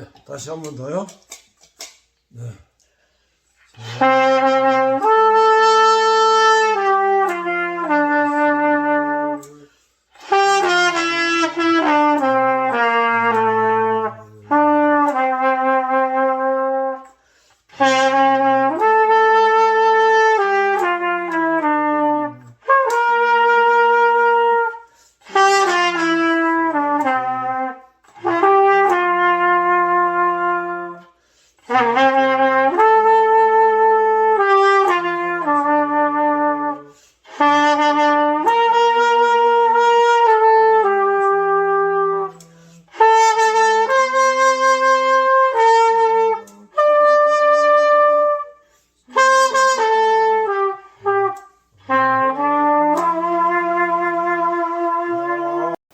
네, 다시 한 번 더요. 네.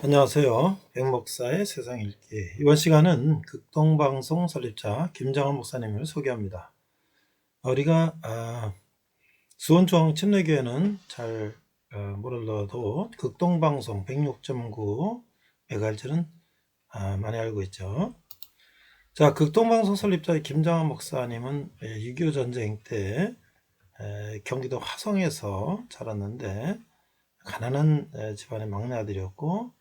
안녕하세요. 백목사의 세상 읽기. 이번 시간은 극동방송 설립자 김정환 목사님을 소개합니다. 우리가 수원중앙 침례교회는 잘 모르더라도 극동방송 106.9 MHz는 많이 알고 있죠. 자, 극동방송 설립자 김정환 목사님은 6.25 전쟁 때 경기도 화성에서 자랐는데 가난한 집안의 막내 아들이었고,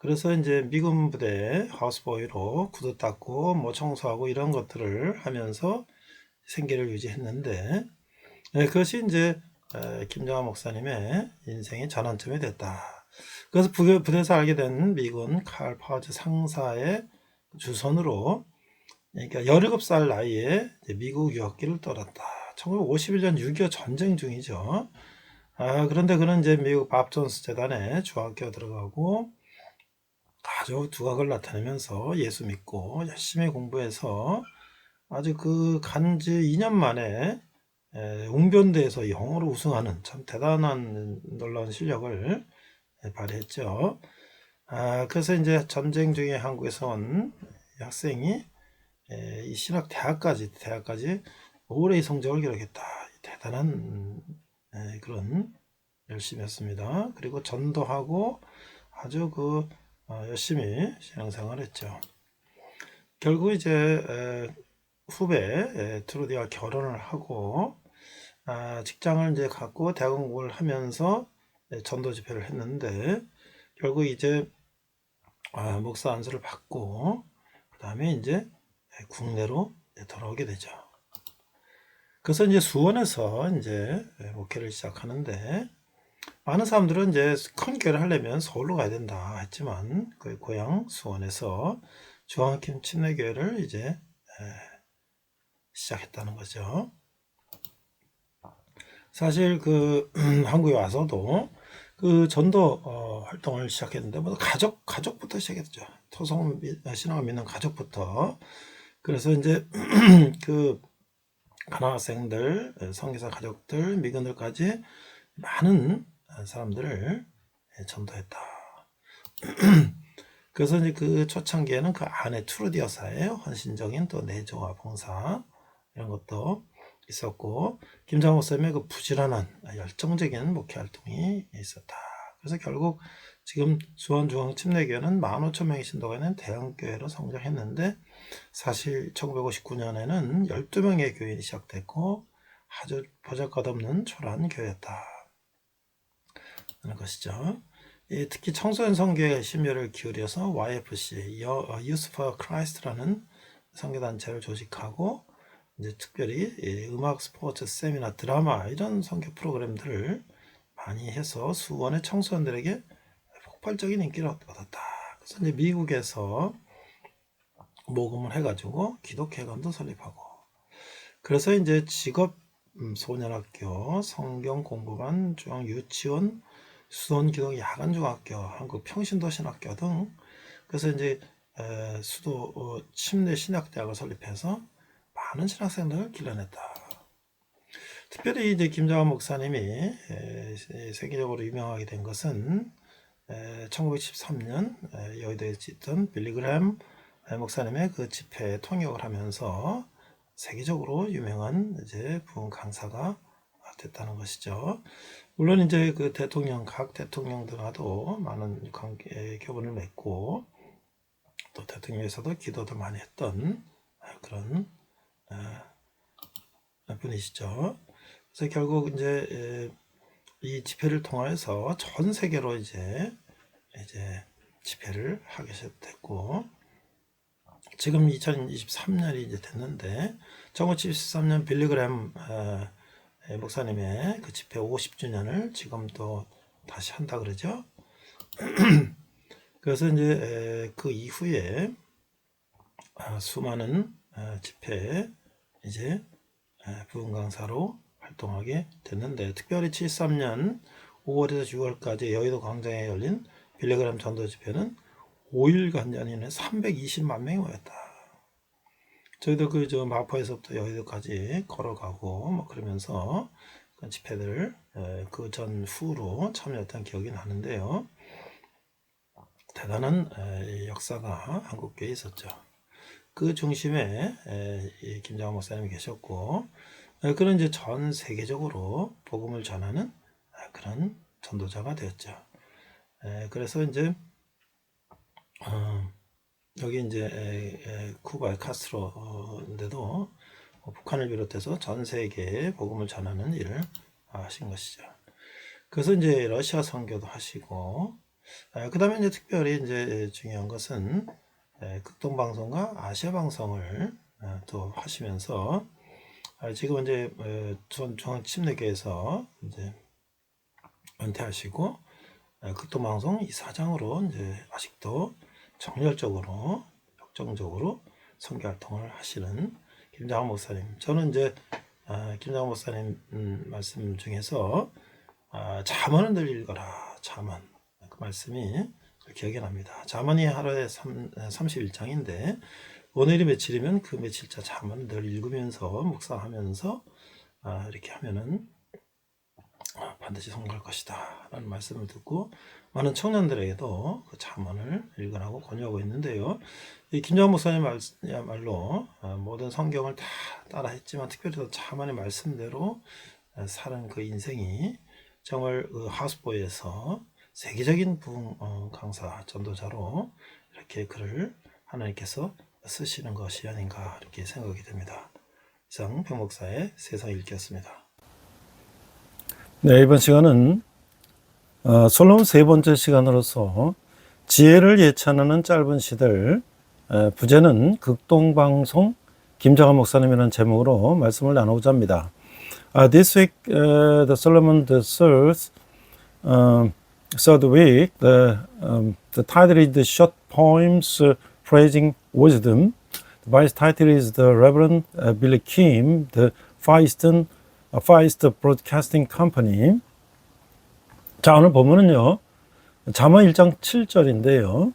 그래서 이제 미군 부대 하우스보이로 구두 닦고 뭐 청소하고 이런 것들을 하면서 생계를 유지했는데, 그것이 이제 김정환 목사님의 인생의 전환점이 됐다. 그래서 부대에서 알게 된 미군 칼 파워즈 상사의 주선으로, 그러니까 17살 나이에 미국 유학기를 떠났다. 1951년 6.25 전쟁 중이죠. 그런데 그는 이제 미국 밥 존스 재단에 중학교 들어가고 아주 두각을 나타내면서 예수 믿고 열심히 공부해서 아주 간지 2년 만에 웅변대에서 영어로 우승하는 참 대단한 놀라운 실력을 발휘했죠. 그래서 이제 전쟁 중에 한국에서 온 학생이 이 대학까지 올해의 성적을 기록했다. 대단한 그런 열심히 했습니다. 그리고 전도하고 아주 열심히 신앙생활을 했죠. 결국 이제 후배 트루디와 결혼을 하고 직장을 이제 갖고 대학 공부를 하면서 전도 집회를 했는데, 결국 이제 목사 안수를 받고 그 다음에 이제 국내로 돌아오게 되죠. 그래서 이제 수원에서 이제 목회를 시작하는데, 많은 사람들은 이제 큰 교회를 하려면 서울로 가야 된다 했지만 그 고향 수원에서 중앙kim 침례교회를 이제 시작했다는 거죠. 사실 한국에 와서도 전도 활동을 시작했는데 가족부터 시작했죠. 토성 신앙을 믿는 가족부터. 그래서 이제 가난한 학생들, 선교사 가족들, 미군들까지 많은 사람들을 전도했다. 그래서 이제 초창기에는 아내 트루디 여사의 헌신적인 또 내조와 봉사 이런 것도 있었고, 김정환 목사님의 부지런한 열정적인 목회 활동이 있었다. 그래서 결국 지금 수원중앙 침례교회는 15,000명의 신도가 있는 대형교회로 성장했는데, 사실 1959년에는 12명의 교인이 시작됐고 아주 보잘것없는 초라한 교회였다 하는 것이죠. 특히 청소년 선교에 심혈을 기울여서 YFC, Youth for Christ라는 선교단체를 조직하고, 이제 특별히 음악, 스포츠, 세미나, 드라마 이런 선교 프로그램들을 많이 해서 수원의 청소년들에게 폭발적인 인기를 얻었다. 그래서 이제 미국에서 모금을 해가지고 기독회관도 설립하고, 그래서 이제 직업 소년학교, 성경 공부반, 중앙 유치원, 수원 기독 야간중학교, 한국 평신도신학교 등, 그래서 이제 수도 침례 신학대학을 설립해서 많은 신학생들을 길러냈다. 특별히 이제 김정환 목사님이 세계적으로 유명하게 된 것은 1913년 여의도에 있던 빌리그램 목사님의 집회에 통역을 하면서 세계적으로 유명한 이제 부흥 강사가 됐다는 것이죠. 물론 이제 각 대통령들과도 많은 교분을 맺고, 또 대통령에서도 기도도 많이 했던 그런 분이시죠. 그래서 결국 이제 이 집회를 통해서 전 세계로 이제 집회를 하게 됐고, 지금 2023년이 이제 됐는데 1973년 빌리그램 목사님의 그 집회 50주년을 지금 또 다시 한다 그러죠. 그래서 이제 그 이후에 수많은 집회에 이제 부흥 강사로 활동하게 됐는데, 특별히 73년 5월에서 6월까지 여의도 광장에 열린 빌리그램 전도 집회는 5일간 연인에 320만 명이 모였다. 저희도 그 마포에서부터 여의도까지 걸어가고 뭐 그러면서 그 집회들 그 전후로 참여했던 기억이 나는데요. 대단한 역사가 한국교회에 있었죠. 그 중심에 김장원 목사님이 계셨고, 그는 이제 전 세계적으로 복음을 전하는 그런 전도자가 되었죠. 그래서 이제 여기 이제 쿠바의 카스트로인데도 북한을 비롯해서 전 세계에 복음을 전하는 일을 하신 것이죠. 그래서 이제 러시아 선교도 하시고, 그 다음에 이제 특별히 이제 중요한 것은 극동 방송과 아시아 방송을 또 하시면서 지금 이제 중앙침례교에서 이제 은퇴하시고 극동 방송 이사장으로 이제 아직도 정열적으로 역정적으로 선교 활동을 하시는 김장원 목사님. 저는 이제 김장원 목사님 말씀 중에서 잠언은 늘 읽어라. 잠언. 그 말씀이 기억이 납니다. 잠언이 하루에 31장인데 오늘이 며칠이면 그 며칠자 잠언을 늘 읽으면서 묵상하면서 이렇게 하면은 반드시 성공할 것이다 라는 말씀을 듣고 많은 청년들에게도 그 잠언을 읽으라고 권유하고 있는데요. 이 김장원 목사님야말로 모든 성경을 다 따라 했지만 특별히 잠언의 말씀대로 사는 그 인생이 정말 그 하우스보이에서 세계적인 부흥 강사 전도자로 이렇게 글을 하나님께서 쓰시는 것이 아닌가 이렇게 생각이 됩니다. 이상 병 목사의 세상 읽기였습니다. 네, 이번 시간은 솔로몬 세 번째 시간으로서 지혜를 예찬하는 짧은 시들, 부제는 극동방송 김장원 목사님이라는 제목으로 말씀을 나누고자 합니다. This week, the Solomon the third week, the title is the Short Poems Praising Wisdom. The vice title is the Reverend Billy Kim, the Feist Broadcasting Company. 자, 오늘 본문은요, 잠언 1장 7절인데요.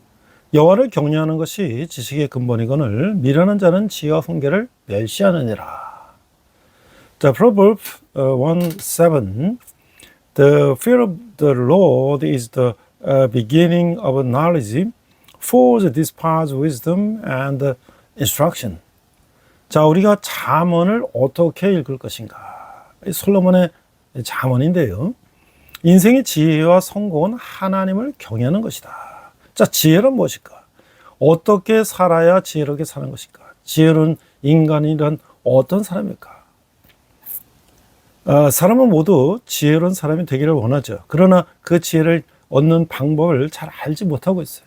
여호와를 경외하는 것이 지식의 근본이거늘 미련한 자는 지혜와 훈계를 멸시하느니라. 자, Proverbs 1:7. The fear of the Lord is the beginning of knowledge. Fools despise wisdom and instruction. 자, 우리가 잠언을 어떻게 읽을 것인가? 솔로몬의 잠언인데요. 인생의 지혜와 성공은 하나님을 경외하는 것이다. 자, 지혜는 무엇일까? 어떻게 살아야 지혜롭게 사는 것일까? 지혜로운 인간이란 어떤 사람일까? 사람은 모두 지혜로운 사람이 되기를 원하죠. 그러나 그 지혜를 얻는 방법을 잘 알지 못하고 있어요.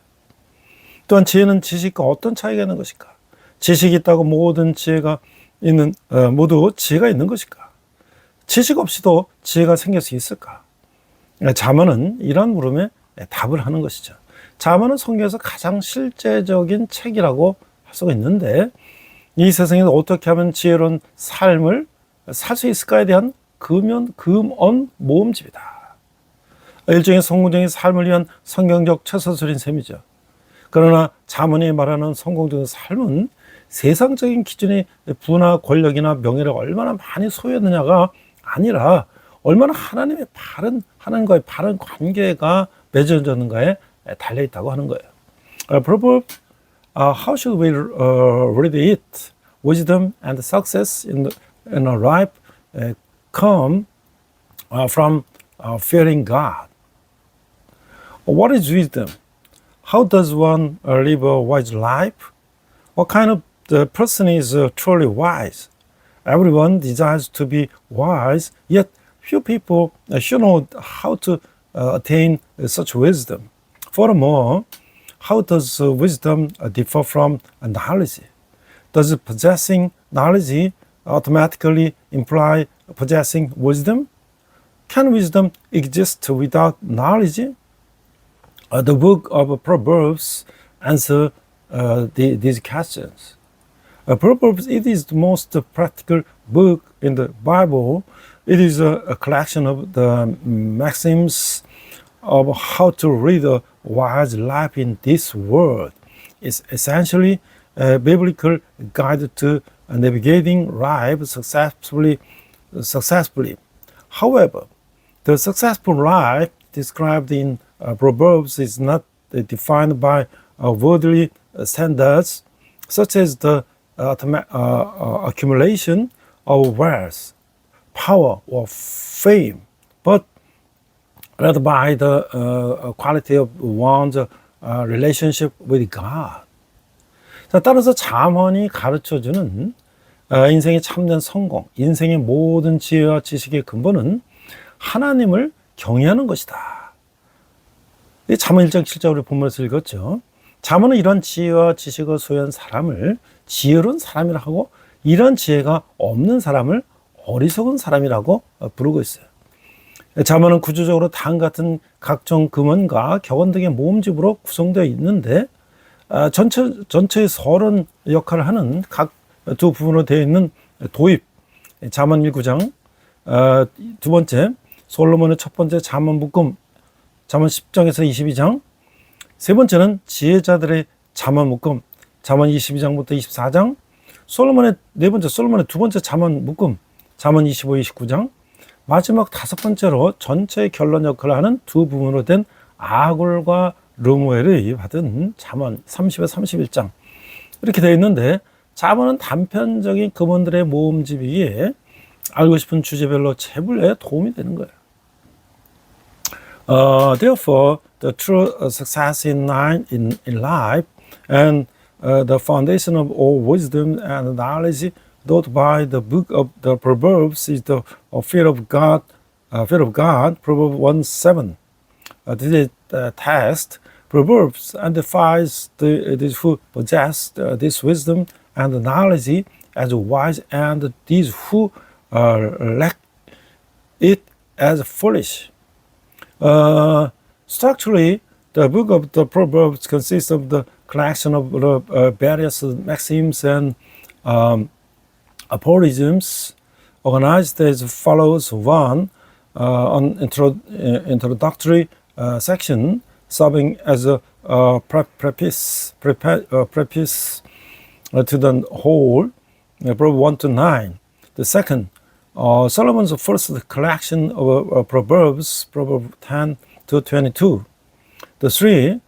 또한 지혜는 지식과 어떤 차이가 있는 것일까? 지식이 있다고 모든 지혜가 있는, 모두 지혜가 있는 것일까? 지식 없이도 지혜가 생길 수 있을까? 잠언은 이런 물음에 답을 하는 것이죠. 잠언은 성경에서 가장 실제적인 책이라고 할 수가 있는데, 이 세상에서 어떻게 하면 지혜로운 삶을 살 수 있을까에 대한 금언 모음집이다. 일종의 성공적인 삶을 위한 성경적 최소설인 셈이죠. 그러나 잠언이 말하는 성공적인 삶은 세상적인 기준의 부나 권력이나 명예를 얼마나 많이 소유했느냐가 아니라 얼마나 하나님과의 바른 관계가 맺어졌는가에 달려 있다고 하는 거예요. Proverbs, how should we read it? Wisdom and success in a life come from fearing God. What is wisdom? How does one live a wise life? What kind of the person is truly wise? Everyone desires to be wise, yet few people should know how to attain such wisdom. Furthermore, how does wisdom differ from knowledge? Does possessing knowledge automatically imply possessing wisdom? Can wisdom exist without knowledge? The book of Proverbs answer these questions. Proverbs, it is the most practical book in the Bible. It is a collection of the maxims of how to lead a wise life in this world. It's essentially a biblical guide to navigating life successfully. However, the successful life described in Proverbs is not defined by worldly standards, such as the accumulation of wealth, power, or fame, but rather by the quality of one's relationship with God. 자, 따라서 잠언이 가르쳐주는 인생의 참된 성공, 인생의 모든 지혜와 지식의 근본은 하나님을 경외하는 것이다. 잠언 1장 7절 우리 본문에서 읽었죠. 잠언은 이런 지혜와 지식을 소유한 사람을 지혜로운 사람이라 하고 이런 지혜가 없는 사람을 어리석은 사람이라고 부르고 있어요. 잠언은 구조적으로 다음 같은 각종 금원과 격언 등의 모음집으로 구성되어 있는데 전체의 서론 역할을 하는 각 두 부분으로 되어 있는 도입, 잠언 1구장, 두 번째 솔로몬의 첫 번째 잠언 묶음, 잠언 10장에서 22장, 세 번째는 지혜자들의 잠언 묶음, 잠언 22장부터 24장, 솔로몬의 두 번째 잠언 묶음, 잠언 25, 29장, 마지막 다섯 번째로 전체의 결론 역할을 하는 두 부분으로 된 아굴과 르무엘이 받은 잠언 30에 31장 이렇게 되어 있는데 잠언은 단편적인 금원들의 모음집이기에 알고 싶은 주제별로 재분류에 도움이 되는 거예요. Therefore, the true success in life and the foundation of all wisdom and knowledge taught by the book of the Proverbs is the fear of God. Proverbs 1:7. This is the text. Proverbs identifies these who possess this wisdom and knowledge as wise, and these who lack it as foolish. Structurally, the book of the Proverbs consists of the collection of various maxims and aphorisms organized as follows. One, an introductory section serving as a preface to the whole, Proverbs 1 to 9. The second, Solomon's first collection of Proverbs, Proverbs 10 to 22. The three,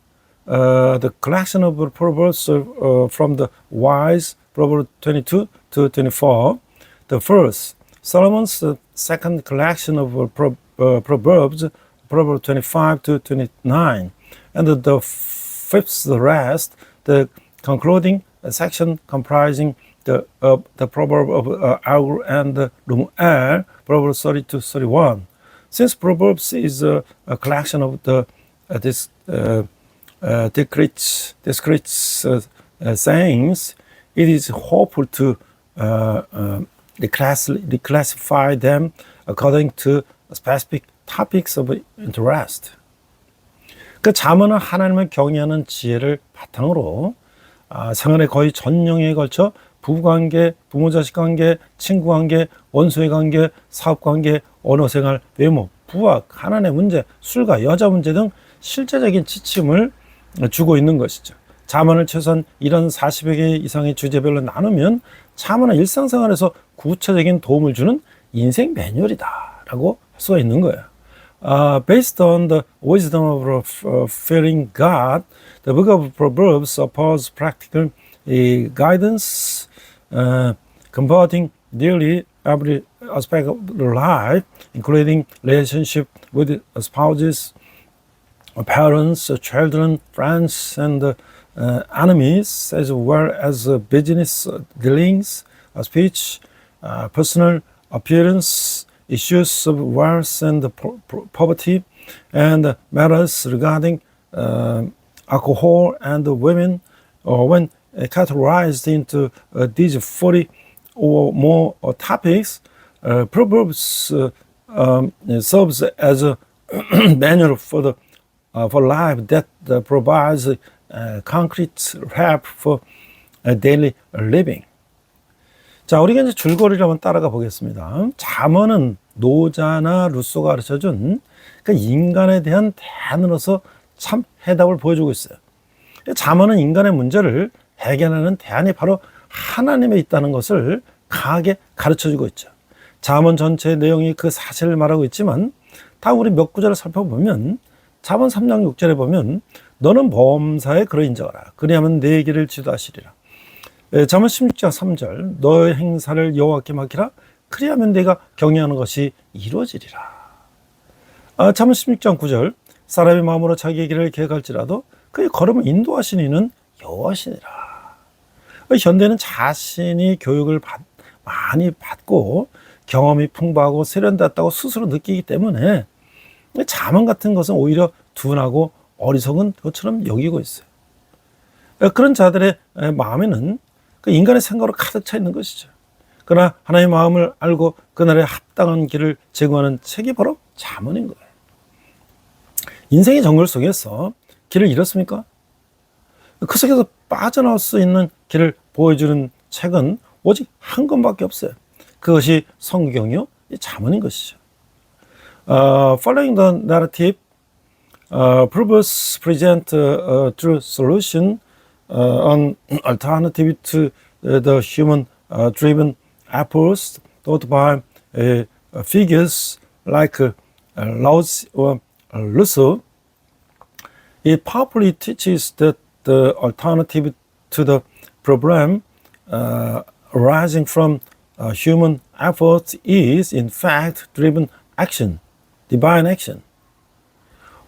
the collection of Proverbs from the wise, Proverbs 22 to 24. The first, Solomon's second collection of Proverbs, Proverbs 25 to 29. And the fifth, the rest, the concluding section comprising the proverb of Agur and Rumuel, Proverbs 30 to 31. Since Proverbs is a collection of the discrete sayings, it is hopeful to reclassify them according to specific topics of interest. 그 잠언은 하나님을 경외하는 지혜를 바탕으로 생활의 거의 전 영역에 걸쳐 부부관계, 부모자식 관계, 친구관계, 원수의 관계, 사업관계, 언어생활, 외모, 부학, 가난의 문제, 술과 여자 문제 등 실제적인 지침을 주고 있는 것이죠. 잠언을 최소한 이런 40여 개 이상의 주제별로 나누면 잠언은 일상생활에서 구체적인 도움을 주는 인생 매뉴얼이다라고 할 수가 있는 거예요. Based on the wisdom of fearing God, the book of Proverbs offers practical guidance, combating nearly every aspect of life, including relationship with spouses, parents, children, friends, and enemies, as well as business dealings, speech, personal appearance, issues of wealth and poverty, and matters regarding alcohol and women, when categorized into these 40 or more topics, Proverbs serves as a manual for life that provides concrete help for daily living. 자, 우리가 이제 줄거리를 한번 따라가 보겠습니다. 잠언은 노자나 루소가 가르쳐준 그 인간에 대한 대안으로서 참 해답을 보여주고 있어요. 잠언은 인간의 문제를 해결하는 대안이 바로 하나님에 있다는 것을 강하게 가르쳐주고 있죠. 잠언 전체의 내용이 그 사실을 말하고 있지만, 다음 우리 몇 구절을 살펴보면 잠언 3장 6절에 보면 너는 범사에 그러 인정하라. 그리하면 내 길을 지도하시리라. 잠언 16장 3절 너의 행사를 여호와께 맡기라. 그리하면 내가 경외하는 것이 이루어지리라. 잠언 16장 9절 사람의 마음으로 자기의 길을 계획할지라도 그의 걸음을 인도하시는 이는 여호와시니라. 현대는 자신이 교육을 많이 받고 경험이 풍부하고 세련됐다고 스스로 느끼기 때문에 잠언 같은 것은 오히려 둔하고 어리석은 것처럼 여기고 있어요. 그런 자들의 마음에는 그 인간의 생각으로 가득 차 있는 것이죠. 그러나 하나님의 마음을 알고 그날의 합당한 길을 제공하는 책이 바로 잠언인 거예요. 인생의 정글 속에서 길을 잃었습니까? 그 속에서 빠져나올 수 있는 길을 보여주는 책은 오직 한 권밖에 없어요. 그것이 성경이요, 잠언인 것이죠. Following the narrative, Proverbs present a true solution, an alternative to the human-driven efforts taught by figures like Laozi or Rousseau. It powerfully teaches that the alternative to the problem arising from human effort is, in fact, driven action, divine action.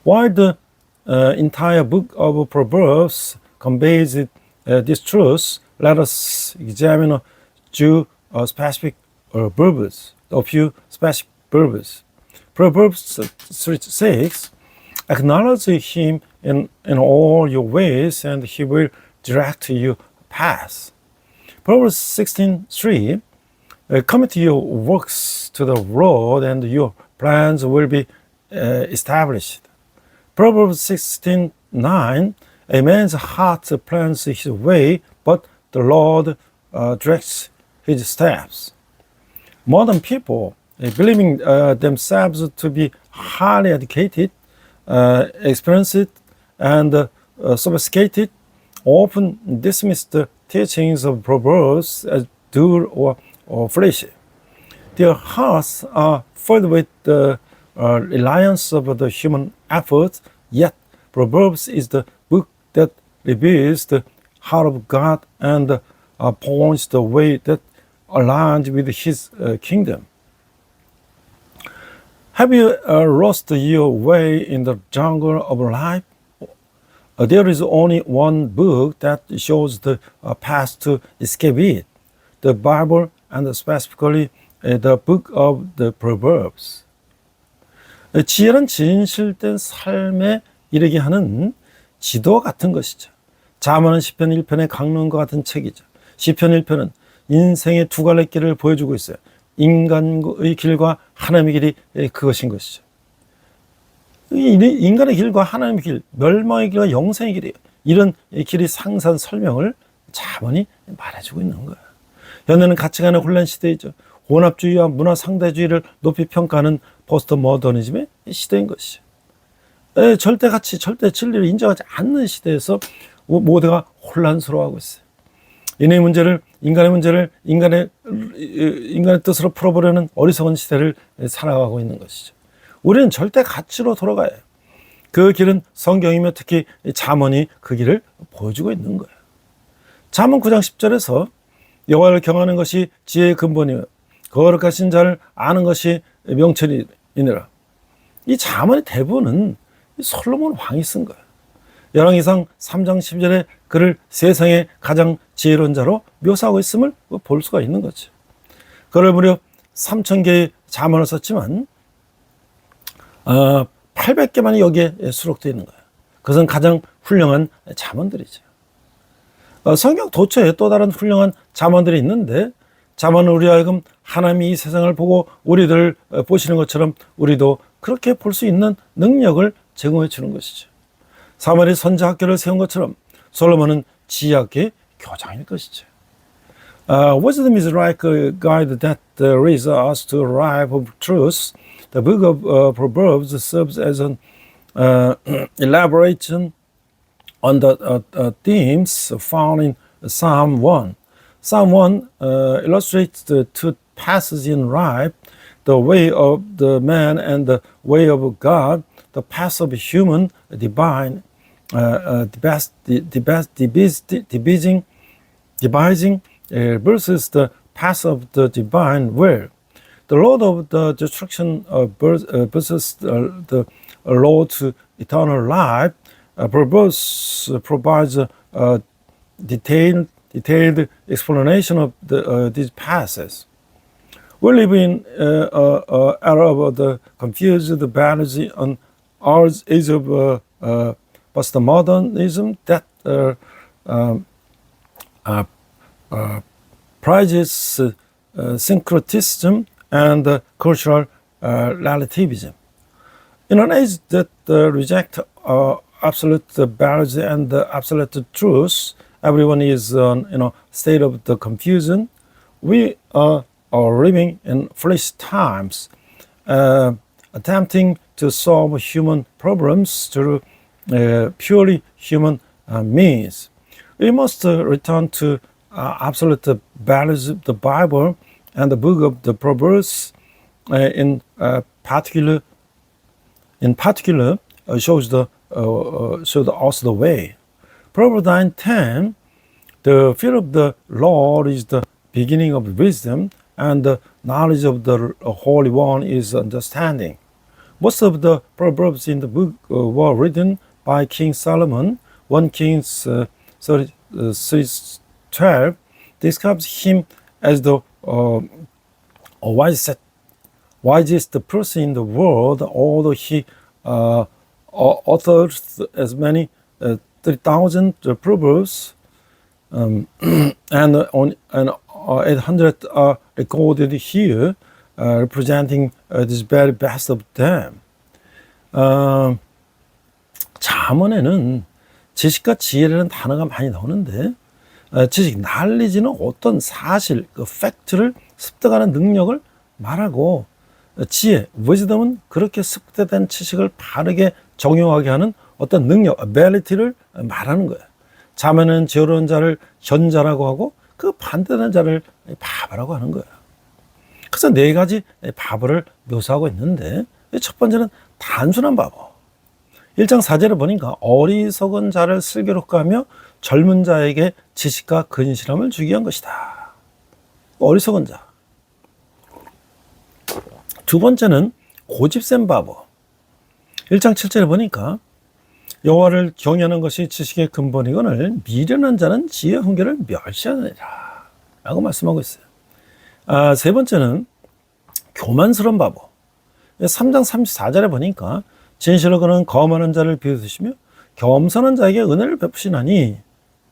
While the entire book of Proverbs conveys this truth, let us examine a few specific verbs. Proverbs 3:6, acknowledge him in all your ways, and he will direct your path. Proverbs 16:3, commit your works to the Lord, and your plans will be established. Proverbs 16:9, a man's heart plans his way, but the Lord directs his steps. Modern people, believing themselves to be highly educated, experienced, and sophisticated, often dismiss the teachings of Proverbs as dull or fleshy. Their hearts are filled with the reliance of the human effort, yet Proverbs is the book that reveals the heart of God and points the way that aligns with His kingdom. Have you lost your way in the jungle of life? There is only one book that shows the path to escape it, the Bible, and specifically the book of the Proverbs. 지혜는 진실된 삶에 이르게 하는 지도 같은 것이죠. 잠언은 시편 1편의 강론과 같은 책이죠. 시편 1편은 인생의 두 갈래 길을 보여주고 있어요. 인간의 길과 하나님의 길이 그것인 것이죠. 인간의 길과 하나님의 길, 멸망의 길과 영생의 길이에요. 이런 길이 상세한 설명을 잠언이 말해주고 있는 거예요. 현대는 가치관의 혼란 시대이죠. 혼합주의와 문화 상대주의를 높이 평가하는 포스트 모더니즘의 시대인 것이죠. 절대 가치, 절대 진리를 인정하지 않는 시대에서 모두가 혼란스러워하고 있어요. 인간의 문제를 인간의 뜻으로 풀어보려는 어리석은 시대를 살아가고 있는 것이죠. 우리는 절대 가치로 돌아가야 해요. 그 길은 성경이며 특히 잠언이 그 길을 보여주고 있는 거예요. 잠언 9장 10절에서 여호와를 경하는 것이 지혜의 근본이며 거룩하신 자를 아는 것이 명철이니라. 이 잠언의 대부분은 솔로몬 왕이 쓴 거예요. 열왕기상 3장 10절에 그를 세상의 가장 지혜로운 자로 묘사하고 있음을 볼 수가 있는 거죠. 그를 무려 3,000개의 잠언을 썼지만 800개만이 여기에 수록되어 있는 거예요. 그것은 가장 훌륭한 잠언들이죠. 성경 도처에 또 다른 훌륭한 잠언들이 있는데 잠언은 우리 하여금 하나님이 이 세상을 보고 우리들을 보시는 것처럼 우리도 그렇게 볼 수 있는 능력을 제공해 주는 것이죠. 사무엘이 선지학교를 세운 것처럼 솔로몬은 지혜학교의 교장일 것이죠. Wisdom is like a guide that leads us to a life of truth. The book of Proverbs serves as an elaboration on the themes found in Psalm 1. Psalm 1 illustrates the two paths in life, the way of the man and the way of God, the path of human, divine, devising versus the path of the divine will. The Lord of the destruction versus the Lord to eternal life. Proverbs provides a detailed explanation of these passages. We live in an era of the confused battles on our age of postmodernism that prizes syncretism and cultural relativism. In an age that rejects absolute values and absolute truths, everyone is in a state of the confusion. We are living in foolish times, attempting to solve human problems through purely human means. We must return to absolute values of the Bible and the book of the Proverbs in particular showed us the way. Proverbs 9:10, the fear of the Lord is the beginning of wisdom, and the knowledge of the Holy One is understanding. Most of the proverbs in the book were written by King Solomon. 1 Kings 33:12 describes him as the wisest person in the world, although he authored as many 3,000 proverbs, and 800 are recorded here, representing this very best of them. 잠언에는 지식과 지혜라는 단어가 많이 나오는데 지식, knowledge는 어떤 사실, 그 팩트를 습득하는 능력을 말하고 지혜, wisdom은 그렇게 습득된 지식을 바르게 적용하게 하는 어떤 능력, ability를 말하는 거예요. 잠언은 지혜로운 자를 현자라고 하고 그 반대되는 자를 바보라고 하는 거예요. 그래서 네 가지 바보를 묘사하고 있는데 첫 번째는 단순한 바보. 1장 4절에 보니까 어리석은 자를 슬기롭게 하며 젊은 자에게 지식과 근실함을 주기 위한 것이다. 어리석은 자. 두 번째는 고집센 바보. 1장 7절에 보니까 여호와를 경외하는 것이 지식의 근본이거늘 미련한 자는 지혜의 훈계를 멸시하느니라 라고 말씀하고 있어요. 세 번째는 교만스러운 바보. 3장 34절에 보니까 진실로 그는 거만한 자를 비웃으시며 겸손한 자에게 은혜를 베푸시나니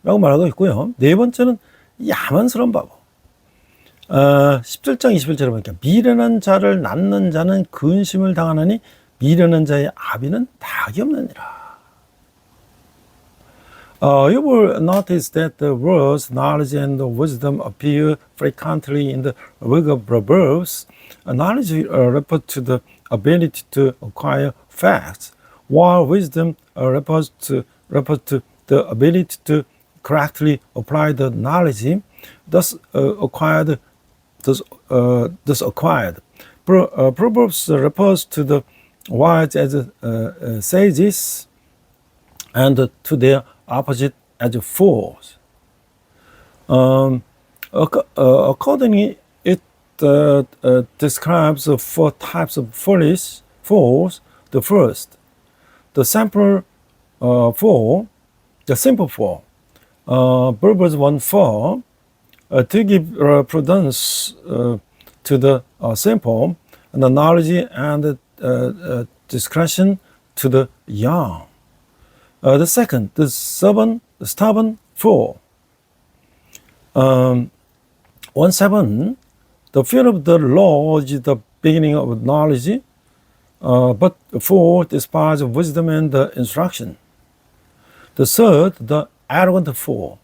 라고 말하고 있고요. 네 번째는 야만스러운 바보. 17장 21절에 보니까 미련한 자를 낳는 자는 근심을 당하나니 미련한 자의 아비는 닭이 없느니라. You will notice that the words knowledge and wisdom appear frequently in the book of Proverbs. Knowledge refers to the ability to acquire facts, while wisdom refers to the ability to correctly apply the knowledge thus acquired. Proverbs refers to the wise as sages and to their opposite as fools. Accordingly, it describes four types of fools. The first, the sample the simple for verbs 1 for to give prudence to the simple and the knowledge and discretion to the young. The second, the stubborn fool. 1:7, the fear of the Lord is the beginning of knowledge, but the fool despises wisdom and the instruction. The third, the arrogant fool.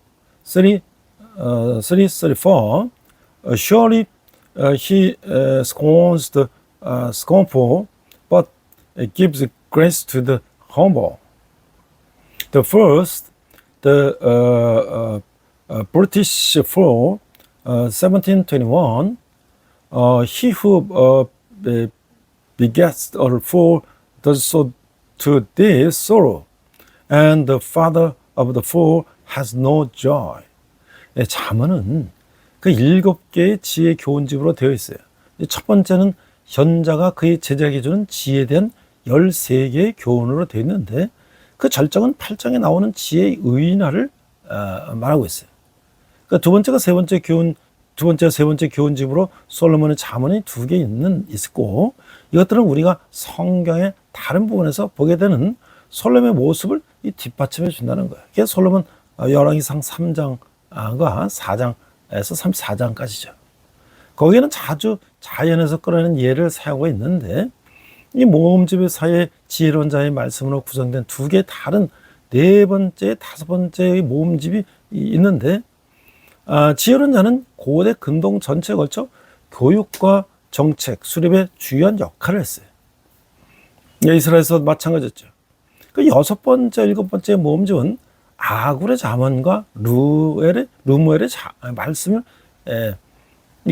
3:34, surely he scorns the scornful, but gives grace to the humble. The first, the British fool, 17:21, he who begets a fool does so to this sorrow, and the father of the fool has no joy. 잠언은 그 7개의 지혜 교훈집으로 되어 있어요. 첫 번째는 현자가 그의 제자에게 주는 지혜에 대한 13개의 교훈으로 되어 있는데 그 절정은 8장에 나오는 지혜의 의인화를 말하고 있어요. 그러니까 두 번째가 세 번째 교훈집으로 솔로몬의 잠언이 2개 있고 이것들은 우리가 성경의 다른 부분에서 보게 되는 솔로몬의 모습을 뒷받침해 준다는 거예요. 그게 솔로몬 열왕기상 3장과 4장에서 34장까지죠. 거기에는 자주 자연에서 끌어내는 예를 사용하고 있는데 이 모음집의 사이에 지혜로운 자의 말씀으로 구성된 2개의 다른 4번째, 5번째의 모음집이 있는데 지혜로운 자는 고대 근동 전체에 걸쳐 교육과 정책, 수립에 중요한 역할을 했어요. 이스라엘에서 마찬가지였죠. 그 6번째, 7번째 모음집은 아굴의 잠언과 루무엘의 말씀을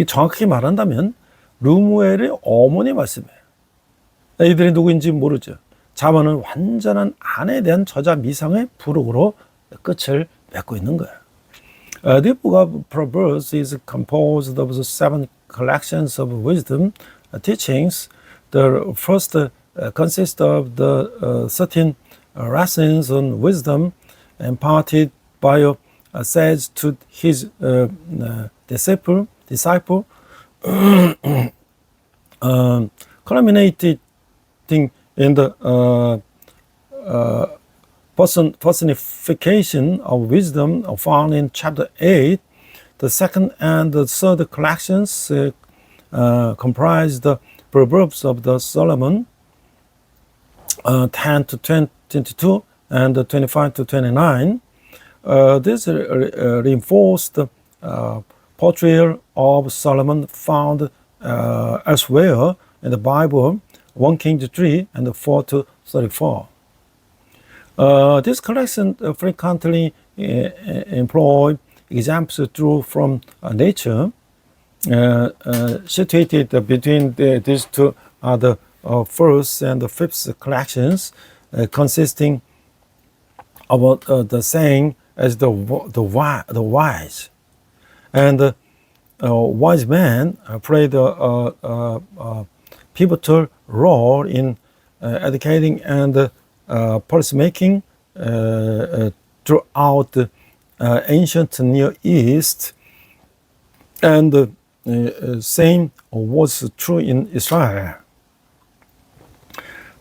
정확하게 말한다면 루무엘의 어머니 말씀이에요. 이들이 누구인지 모르죠. 잠언은 완전한 아내에 대한 저자 미상의 부록으로 끝을 맺고 있는 거예요. The book of Proverbs is composed of 7 collections of wisdom teachings. The first consists of the 13 lessons on wisdom imparted by a sage to his disciple, culminating in the personification of wisdom found in chapter 8. The second and the third collections comprise the Proverbs of the Solomon, 10 to 22 and 25 to 29. This reinforced the portrayal of Solomon found elsewhere in the Bible, 1 Kings 3 and 4 to 34. This collection frequently employ examples drew from nature, situated between these two are the first and the fifth collections, consisting of the saying as the wise. And the wise man played a pivotal role in educating and policymaking throughout the ancient Near East, and the same was true in Israel.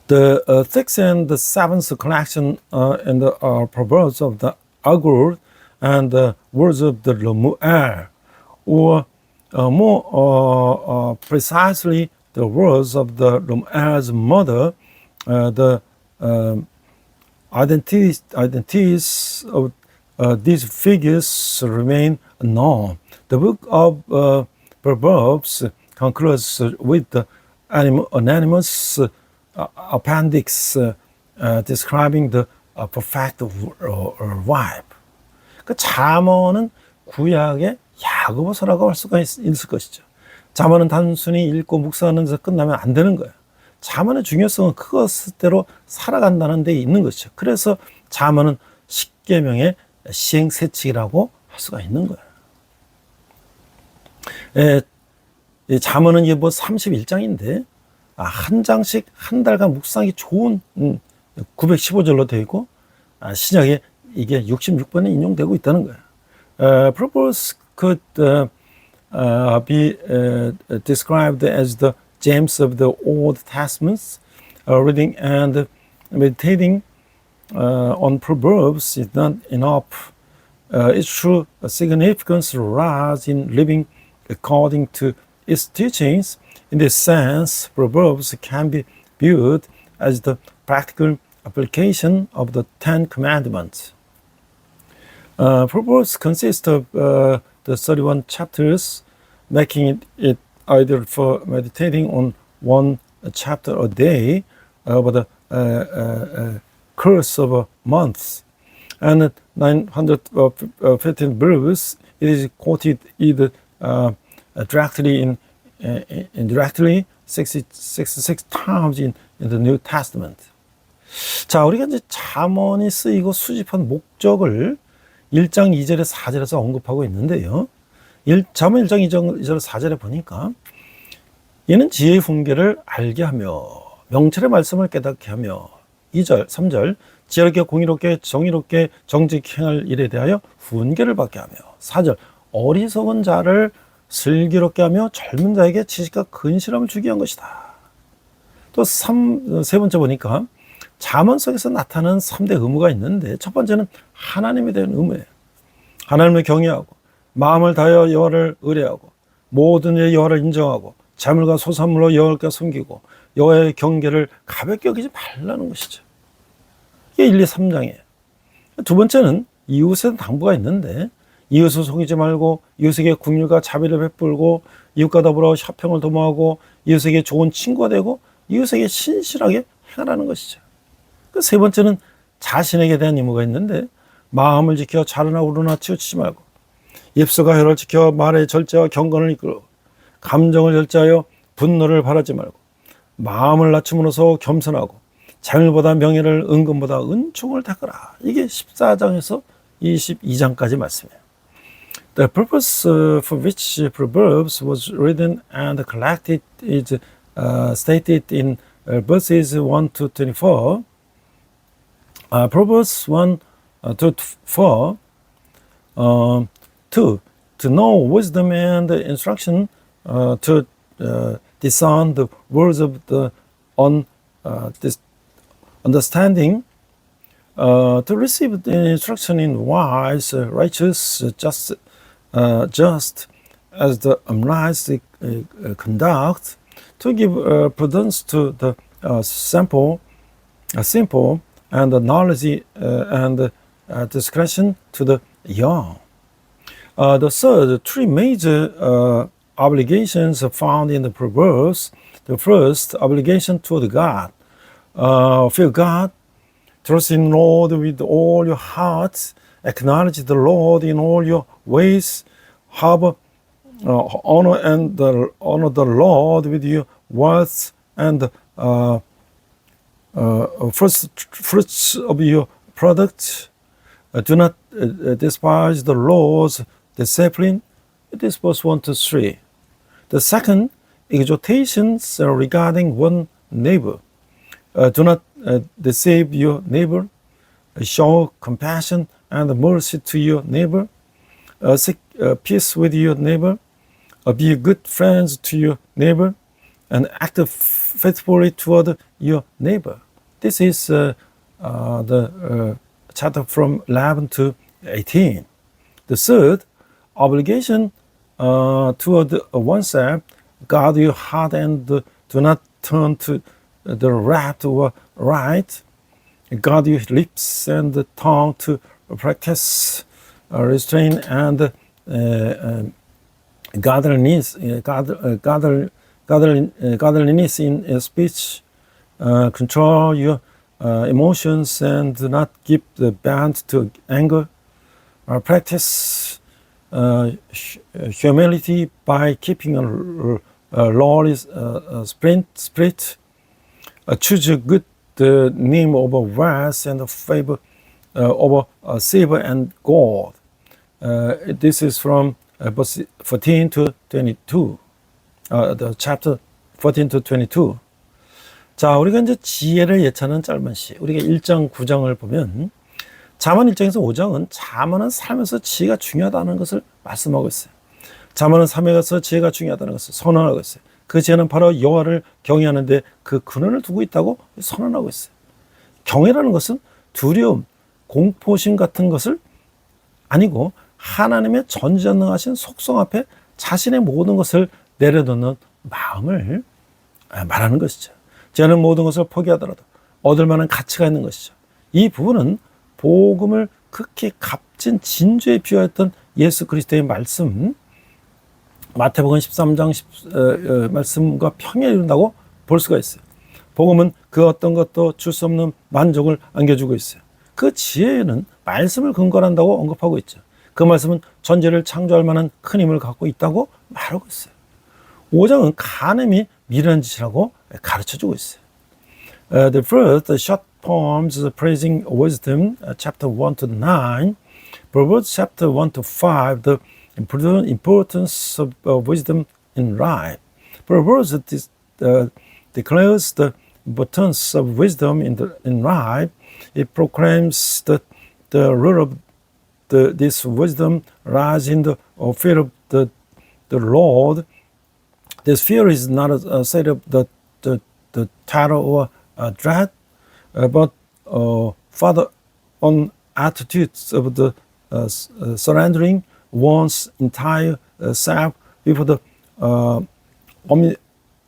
The sixth and the seventh collection in the Proverbs of the Agur and the words of the Lemuel, or more precisely the words of the Lemuel's mother, the identities of these figures remain unknown. The book of Proverbs concludes with the anonymous appendix describing the perfect wife. 그 잠언은 구약의 야고보서라고 할 수가 있을 것이죠. 잠언은 단순히 읽고 묵상하는 데서 끝나면 안 되는 거예요. 잠언의 중요성은 그것대로 살아간다는 데 있는 것이죠. 그래서 잠언은 십계명의 시행세칙이라고 할 수가 있는 거예요. 잠언은 이게 31장인데 한 장씩 한 달간 묵상하기 좋은 915절로 되어 있고 신약에 이게 66번에 인용되고 있다는 거예요. Proverbs could be described as the gems of the Old Testament. Reading and meditating on Proverbs is not enough. Its true significance lies in living according to its teachings. In this sense, Proverbs can be viewed as the practical application of the Ten Commandments. Proverbs consist of the 31 chapters, making it ideal for meditating on one chapter a day over the course of a month. And 915 verse, it is quoted either directly in indirectly 66 times in the New Testament. 자, 우리가 이제 잠언이 쓰이고 수집한 목적을 1장 2절에 4절에서 언급하고 있는데요. 잠언 1장 2절 4절에 보니까 이는 지혜의 훈계를 알게 하며 명철의 말씀을 깨닫게 하며 2절, 3절 지혜롭게 공의롭게 정의롭게 정직히 행할 일에 대하여 훈계를 받게 하며 4절 어리석은 자를 슬기롭게 하며 젊은 자에게 지식과 근실함을 주게 한 것이다. 또 세 번째 보니까 잠언 속에서 나타나는 3대 의무가 있는데 첫 번째는 하나님에 대한 의무예요. 하나님을 경외하고 마음을 다하여 여호와를 의뢰하고 모든 일에 여호와를 인정하고 재물과 소산물로 여호와께 섬기고 여호와의 경계를 가볍게 여기지 말라는 것이죠. 이게 1, 2, 3장이에요. 두 번째는 이웃에 당부가 있는데 이웃을 속이지 말고 이웃에게 긍휼과 자비를 베풀고 이웃과 더불어 화평을 도모하고 이웃에게 좋은 친구가 되고 이웃에게 신실하게 행하라는 것이죠. 그 세 번째는 자신에게 대한 의무가 있는데 마음을 지켜 자르나 우르나 치우치지 말고 입술과 혀를 지켜 말의 절제와 경건을 이끌고 감정을 절제하여 분노를 바라지 말고 마음을 낮춤으로써 겸손하고 재물보다 명예를 은금보다 은총을 닦으라. 이게 14장에서 22장까지 말씀이에요. The purpose for which Proverbs was written and collected is stated in verses 1 to 24. Proverbs 1 to 4. 2. To know wisdom and instruction, to discern the words of the understanding, to receive the instruction in wise, righteous, just as the unwise conduct, to give prudence to the simple, and the knowledge and discretion to the young. The third, three major obligations are found in the Proverbs. The first, obligation toward God. Fear God, trust in the Lord with all your heart, acknowledge the Lord in all your ways, have honor the Lord with your words and first fruits of your product. Do not despise the Lord's discipline. It is verse 1 to 3. The second, exhortations regarding one neighbor. Do not deceive your neighbor. Show compassion and mercy to your neighbor. Seek peace with your neighbor. Be good friends to your neighbor. And act faithfully toward your neighbor. This is the chapter from 11 to 18. The third, obligation toward oneself. Guard your heart and do not turn to the left or right. Guard your lips and the tongue to practice restraint and godliness in speech. Control your emotions and do not give the bent to anger. Practice humility by keeping a lowly spirit. Choose a good name over wealth and favor over silver and gold. This is from verse 14 to 22. The chapter 14 to 22. 자, 우리가 이제 지혜를 예찬하는 짧은 시, 우리가 1장 9장을 보면 잠언 1장에서 5장은 잠언은 삶에서 지혜가 중요하다는 것을 말씀하고 있어요. 잠언은 삶에서 지혜가 중요하다는 것을 선언하고 있어요. 그 지혜는 바로 여호와를 경외하는데 그 근원을 두고 있다고 선언하고 있어요. 경외라는 것은 두려움, 공포심 같은 것을 아니고 하나님의 전지전능하신 속성 앞에 자신의 모든 것을 내려놓는 마음을 말하는 것이죠. 저는 모든 것을 포기하더라도 얻을 만한 가치가 있는 것이죠. 이 부분은 복음을 극히 값진 진주에 비유했던 예수 그리스도의 말씀, 마태복음 13장 10 말씀과 평에 이룬다고 볼 수가 있어요. 복음은 그 어떤 것도 줄 수 없는 만족을 안겨주고 있어요. 그 지혜는 말씀을 근거로 한다고 언급하고 있죠. 그 말씀은 전제를 창조할 만한 큰 힘을 갖고 있다고 말하고 있어요. 5장은 가늠이 미련한 짓이라고 가르쳐주고 있어요. The first short poems praising wisdom, chapter 1 to 9, Proverbs chapter 1 to 5, the importance of wisdom in life. Proverbs declares the importance of wisdom in life. It proclaims that the root of this wisdom lies in the fear of the Lord. This fear is not a state of the terror or dread, but father on attitudes of the surrendering one's entire self before the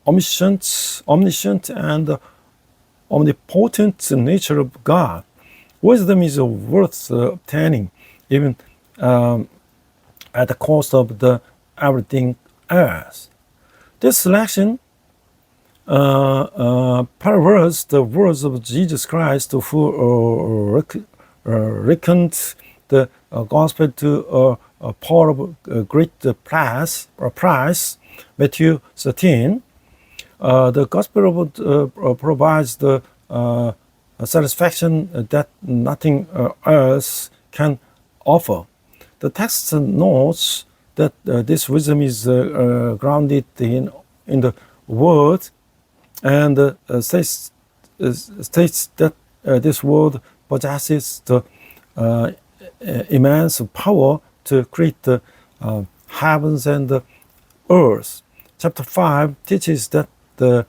omniscient and omnipotent nature of God. Wisdom is worth obtaining, even at the cost of everything else. This selection parallels the words of Jesus Christ, who reckoned the gospel to a poor of great price. Matthew 13. The gospel provides the satisfaction that nothing else can offer. The text notes that this wisdom is grounded in the word, and states that this word possesses the immense power to create the heavens and the earth. Chapter 5 teaches that the